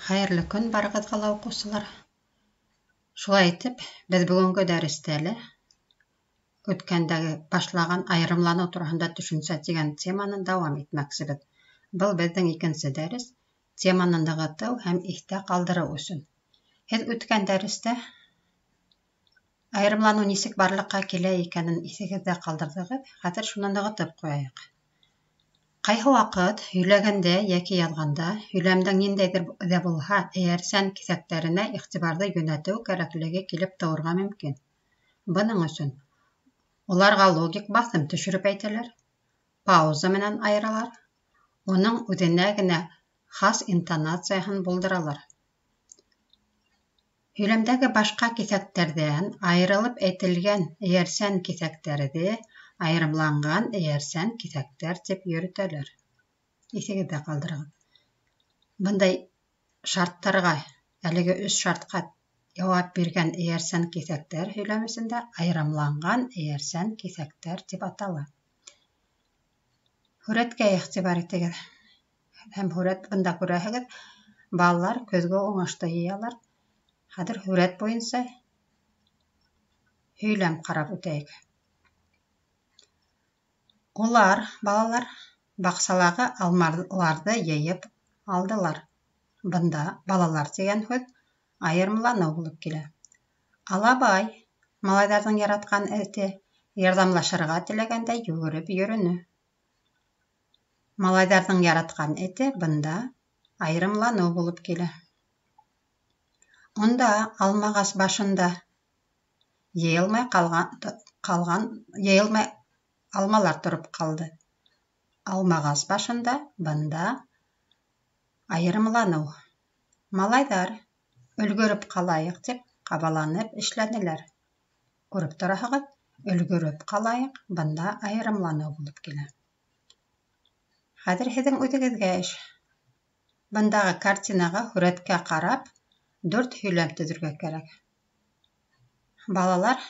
Хайырлы көн барыгызга ла укучылар. Шулай итеп, без бүгенге дәрестә үткәндәге башлаган айрымлану турында төшенсә дигән теманы дәвам итмәкчебез. Был безнең икенче дәрес, теманы ныгыту һәм истә калдыру өчен. Һез үткән дәрестә айрымлану нисек барлыкка килә икәнен исегездә калдырдыгыз. Хәзер шуны ныгытып куяйык. Кайһы вакыт һөйләгәндә яки язганда һөйләмдең ниндәйдер дә булһа эйәрсән кисәктәренә игътибарҙы йүнәтеү кәрәклеге килеп тыуырга мөмкин. Бының өсөн уларга логик басым төшөрөп әйтәләр, пауза менән айыралар, уның үҙенә генә хас интонацияһын булдыралар. Һөйләмдәге башҡа киҫәктәрҙән айырылып әйтелгән эйәрсән киҫәктәрҙе айырымланған эйәрсән киҫәктәр тип йөрөтәләр. Иҫегеҙҙә ҡалдырығыҙ. Бындай шарттарға, әлеге 3 шартҡа яуап биргән эйәрсән киҫәктәр һөйләм эсендә айырымланған эйәрсән киҫәктәр тип атала. Һүрәткә иғтибар итегеҙ. Һәм һүрәт бында күрәһегеҙ, балалар көҙгө уңышты йыялар. Хәҙер һүрәт буйынса һөйләм ҡарап үтәйек. Улар, балалар, баҡсалағы алмаларҙы йыйып алдылар. Бында балалар тигән һүҙ айырымланыу булып килә. Алабай, малайҙарҙың яратҡан эте, ярҙамлашырға теләгәндә йүгереп йөрөнө. Малайҙарҙың яратҡан эте бында айырымланыу булып килә. Унда алмағас башында йыйылмай алмалар тороп ҡалды. Алмағас башында бында айырымланыу. Малайҙар өлгөрөп ҡалайыҡ тип ҡабаланып эшләнеләр. Күреп тораһығыҙ, өлгөрөп ҡалайыҡ бында айырымланыу булып килә. Хәҙер һеҙҙең үҙегеҙгә эш. Бындағы картинаға һүрәткә ҡарап 4 һөйләм төҙөргә кәрәк. Балалар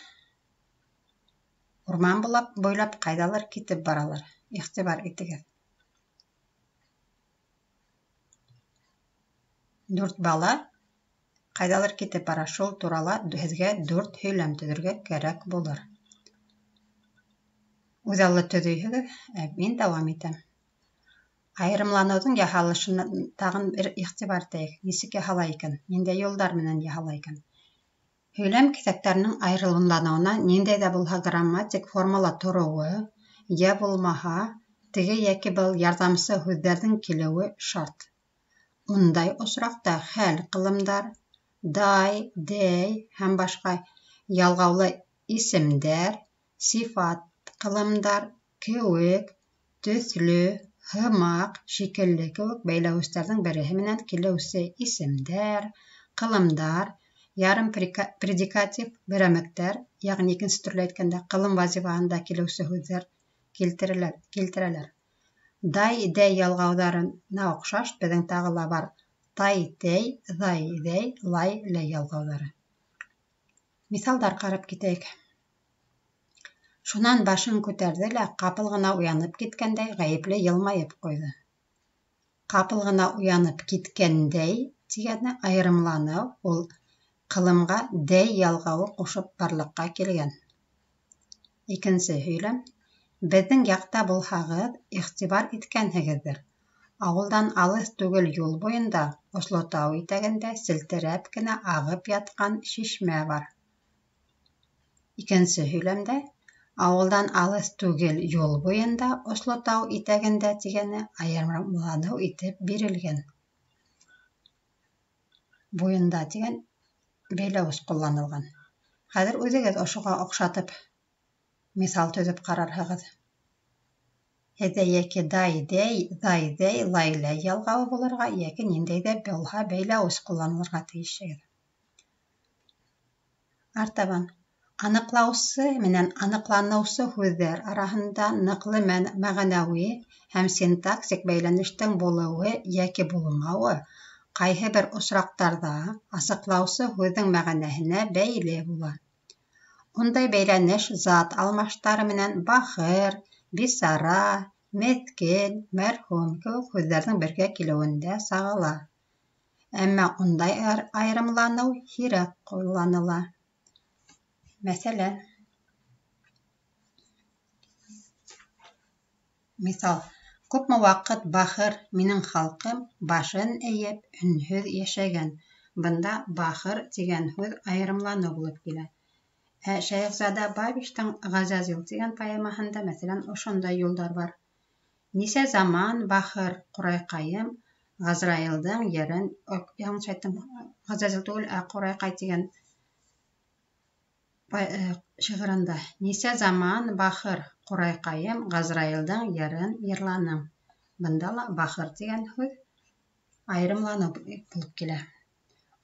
урман буйлап ҡайҙалыр китеп баралар. Иғтибар итегеҙ. 4 бала ҡайҙалыр китеп бара. Шул турала һеҙгә 4 һөйләм төҙөргә кәрәк булыр. Үҙ аллы төҙөйһөгөҙ, мин дауам итәм. Айырымланыуҙың яһалышына тағын бер иғтибар итәйек. Нисек яһала икән? Ниндәй юлдар менән яһала икән? Һөйләм киҫәктәренең айырылымланыуына ниндәй ҙә булһа грамматик формала тороуы, йә булмаһа, теге йәки был ярҙамсы һүҙҙәрҙең килеүе шарт. Ундай осраҡта хәл ҡылымдар, дай, дей һәм башҡа ялғаулы исемдәр, сифат ҡылымдар, кеүек, төҫлө, һымаҡ, шикелле кеүек бәйләүестәрҙең береһе менән килеүсе исемдәр, ҡылымдар, ярым предикатив берәмектәр, яғни икенсе төрлө әйткәндә, ҡылым вазифаһында килеүсе һүҙҙәр килтерәләр. Дай, дәй ялғауҙарына оҡшаш, беҙҙең тағы ла бар тай, тей, ҙай, дәй, лай, ләй ялғауҙары. Миҫалдар ҡарап китәйек. Шунан башын күтәрҙе лә ҡапыл ғына уянып киткәндәй ғәйепле йылмайып ҡуйҙы. Ҡапыл ғына уянып киткәндәй тигәне айырымланыу, ул ҡылымға дәй ялғауы ҡушып барлыҡҡа килгән. Икенсе һөйләм. Беҙҙең яҡта булһағыҙ, иғтибар иткәнһегеҙҙер. Ауылдан алыҫ түгел юл буйында, Ослотау итәгендә селтерәп кенә ағып ятҡан шишмә бар. Икенсе һөйләмдә ауылдан алыҫ түгел юл буйында, Ослотау итәгендә тигәне айырымланыу итеп бирелгән. Буйында тигән бәйләүес ҡулланылған. Хәҙер үҙегеҙ ошоға оҡшатып миҫал төҙөп ҡарарһығыҙ. Һеҙҙә йәки дай, дәй, ҙай, дәй, лай, ләй ялғауы булырға, йәки ниндәй ҙә булһа бәйләүес ҡулланылырға тейешһегеҙ. Артабан. Аныҡлаусы менән аныҡланыусы һүҙҙәр араһында ныҡлы мәғәнәүи һәм синтаксик бәйләнештең булыуы йәки булмауы ҡайһы бер осраҡтарҙа асыҡлаусы һүҙҙең мәғәнәһенә бәйле була. Ундай бәйләнеш зат алмаштары менән бахыр, бисара, меҫкен, мәрхүм кеүек һүҙҙәрҙең бергә килеүендә сағыла. әмма ундай айрымланыу һирәк ҡулланыла. Мәсәлән, мисал, күпме ваҡыт бахыр минең халҡым башын эйеп, өнһөҙ йәшәгән. Бында бахыр тигән һүҙ айрымланыу булып килә. Шәйехзада Бабичтың «Ғазазил» тигән поэмаһында, мәсәлән, ошондай юлдар бар. Нисә заман бахыр ҡурайҡайым Ғазраилдың йырын, яңылыш әйттем, Ғазазил түгел, ҡурайҡай тигән шиғырында. Нисә заман бахыр ҡурайҡайым Ғазраилдың йырын йырланым. Бында ла бахыр тигән һүҙ айрымланыу булып килә.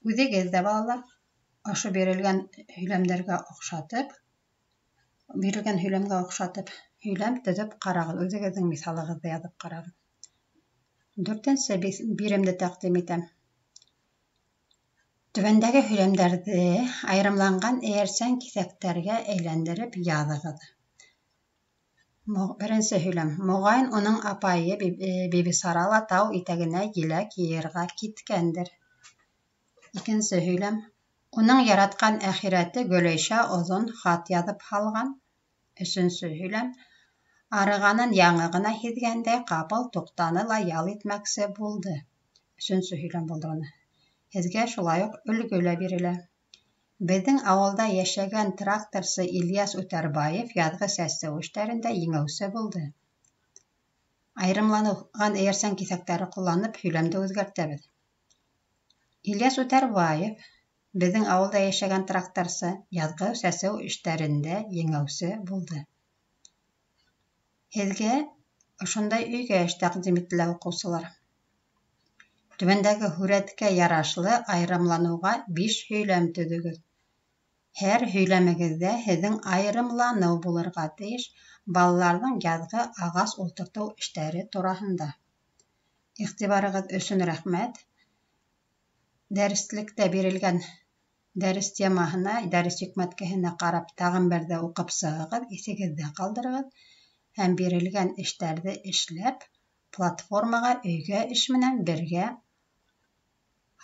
Үҙегеҙ ҙә, балалар, ошо бирелгән һөйләмгә оҡшатып һөйләм төҙөп ҡарағыҙ. Үҙегеҙҙең миҫалығыҙҙы яҙып ҡарағыҙ. 4-нсе биремде тәҡдим итәм. Түбәндәге һөйләмдәрҙе айрымланған эйәрсән киҫәктәргә әйләндереп яҙығыҙ. 1-нсе һөйләм. Моғайын, уның апайы Бибисара ла тау итәгенә еләк йыйырға киткәндер. 2-нсе һөйләм. Уның яратҡан әхирәте Гөләйшә оҙон хат яҙып һалған. 3-нсе һөйләм. Арығанын яңы ғына һиҙгәндәй, ҡапыл туҡтаны ла ял итмәксе булды. 3-нсе һөйләм булды уны. Һеҙгә шулай уҡ өлгө лә бирелә. Беҙҙең ауылда йәшәгән тракторсы Ильяс Үтәрбаев яҙғы сәсеү эштәрендә еңеүсе булды. Айрымланған эйәрсән киҫәктәре ҡулланып һөйләмде үҙгәртәбеҙ. Ильяс Үтәрбаев, беҙҙең ауылда йәшәгән тракторсы, яҙғы сәсеү эштәрендә еңеүсе булды. Һеҙгә ошондай өйгә тәҡдим ителә, уҡыусылар. Түбәндәге һүрәткә ярашлы айрымланыуға 5 һөйләм төҙөгөҙ. Һәр һөйләмегеҙҙә һеҙҙең айрымланыу булырға тейеш балаларҙың яҙғы ағас ултыртыу эштәре тураһында. Иғтибарығыҙ өсөн рәхмәт. Дәрестлектә бирелгән дәрес темаһына, дәрес йөкмәткеһенә ҡарап, тағын бер ҙә уҡып сығығыҙ, иҫегеҙҙә ҡалдырығыҙ һәм бирелгән эштәрҙе эшләп, платформаға өйгә эш менән бергә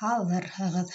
һалырһығыҙ.